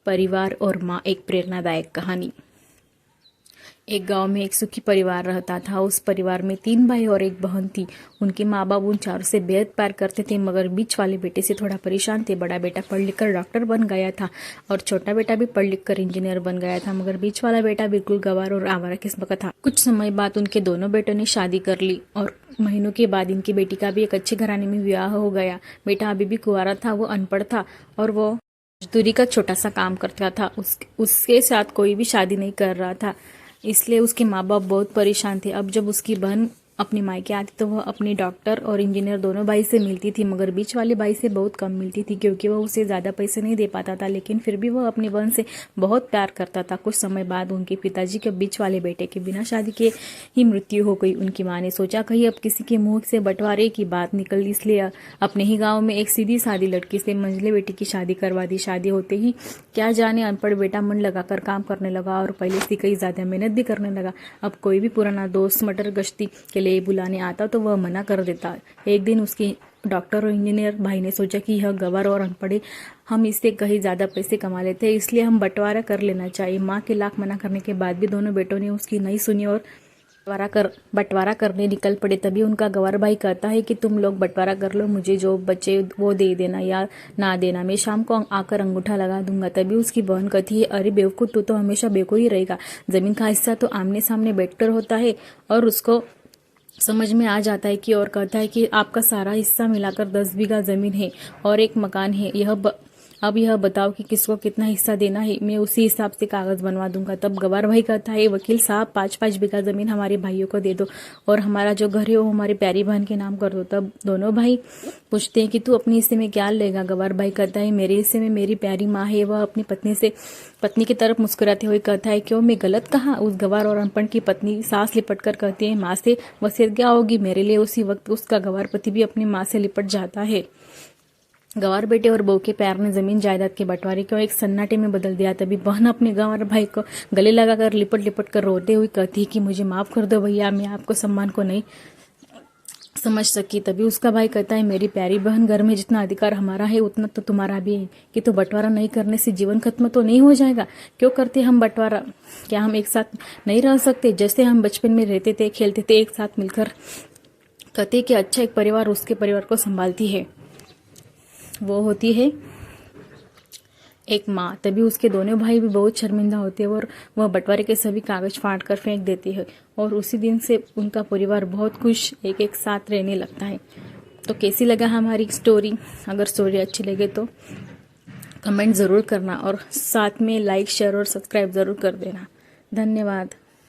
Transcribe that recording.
परिवार और माँ, एक प्रेरणादायक कहानी। एक गांव में एक सुखी परिवार रहता था। उस परिवार में 3 भाई और एक बहन थी। उनके माँ बाप उन चारों से बेहद प्यार करते थे, मगर बीच वाले बेटे से थोड़ा परेशान थे। बड़ा बेटा पढ़ लिख कर डॉक्टर बन गया था और छोटा बेटा भी पढ़ लिख कर इंजीनियर बन गया था, मगर बीच वाला बेटा बिल्कुल गंवार और आवारा किस्म का था। कुछ समय बाद उनके दोनों बेटों ने शादी कर ली और महीनों के बाद इनकी बेटी का भी एक अच्छे घराने में विवाह हो गया। बेटा अभी भी कुंवारा था, वो अनपढ़ था और वो मजदूरी का छोटा सा काम करता था। उसके साथ कोई भी शादी नहीं कर रहा था, इसलिए उसके माँ बाप बहुत परेशान थे। अब जब उसकी बहन अपने मायके आती तो वह अपनी डॉक्टर और इंजीनियर दोनों भाई से मिलती थी, मगर बीच वाले भाई से बहुत कम मिलती थी क्योंकि वह उसे ज़्यादा पैसे नहीं दे पाता था। लेकिन फिर भी वह अपनी बहन से बहुत प्यार करता था। कुछ समय बाद उनके पिताजी के बीच वाले बेटे के बिना शादी के ही मृत्यु हो गई। उनकी माँ ने सोचा कहीं अब किसी के मुंह से बंटवारे की बात निकल, इसलिए अपने ही गाँव में एक सीधी सादी लड़की से मंझले बेटी की शादी करवा दी। शादी होते ही क्या जाने अनपढ़ बेटा मन लगाकर काम करने लगा और पहले से कहीं ज़्यादा मेहनत भी करने लगा। अब कोई भी पुराना दोस्त मटर गश्ती के लिए बुलाने आता तो वह मना कर देता। एक दिन उसके डॉक्टर और इंजीनियर भाई ने सोचा कि यह गंवार और अनपढ़, हम इससे कहीं ज़्यादा पैसे कमा लेते हैं, इसलिए हम बंटवारा कर लेना चाहिए। माँ के लाख मना करने के बाद भी दोनों बेटों ने उसकी नहीं सुनी और बंटवारा करने निकल पड़े। तभी उनका गंवार भाई कहता है कि तुम लोग बंटवारा कर लो, मुझे जो बचे वो दे देना या ना देना, मैं शाम को आकर अंगूठा लगा दूंगा। तभी उसकी बहन कहती है, अरे बेवकूफ, तू तो हमेशा बेवकूफ ही रहेगा। जमीन का हिस्सा तो आमने सामने बैठकर होता है। और उसको समझ में आ जाता है कि और कहता है कि आपका सारा हिस्सा मिलाकर 10 बीघा जमीन है और एक मकान है। अब यह बताओ कि किसको कितना हिस्सा देना है, मैं उसी हिसाब से कागज बनवा दूंगा। तब गंवार भाई कहता है, वकील साहब 5-5 बीघा जमीन हमारे भाइयों को दे दो और हमारा जो घर है वो हमारी प्यारी बहन के नाम कर दो। तब दोनों भाई पूछते हैं कि तू अपने हिस्से में क्या लेगा। गंवार भाई कहता है, मेरे हिस्से में मेरी प्यारी माँ है। वह अपनी पत्नी की तरफ मुस्कुराते हुए कहता है, क्यों, मैं गलत कहा? उस गंवार और अनपढ़ की पत्नी सांस लिपट कर कहती है, माँ से वसीयत क्या होगी मेरे लिए। उसी वक्त उसका गंवार पति भी अपनी माँ से लिपट जाता है। गंवार बेटे और बहू के प्यार ने जमीन जायदाद के बंटवारे को एक सन्नाटे में बदल दिया। तभी बहन अपने गंवार भाई को गले लगाकर लिपट लिपट कर रोते हुए कहती है कि मुझे माफ कर दो भैया, मैं आपको सम्मान को नहीं समझ सकी। तभी उसका भाई कहता है, मेरी प्यारी बहन, घर में जितना अधिकार हमारा है उतना तो तुम्हारा भी है। कि तो बंटवारा नहीं करने से जीवन खत्म तो नहीं हो जाएगा? क्यों करते हम बंटवारा? क्या हम एक साथ नहीं रह सकते जैसे हम बचपन में रहते थे, खेलते थे एक साथ मिलकर? कहते कि अच्छा एक परिवार उसके परिवार को संभालती है, वो होती है एक माँ। तभी उसके दोनों भाई भी बहुत शर्मिंदा होते हैं और वह बंटवारे के सभी कागज फाड़ कर फेंक देती है और उसी दिन से उनका परिवार बहुत खुश एक साथ रहने लगता है। तो कैसी लगा हमारी स्टोरी? अगर स्टोरी अच्छी लगे तो कमेंट ज़रूर करना और साथ में लाइक, शेयर और सब्सक्राइब ज़रूर कर देना। धन्यवाद।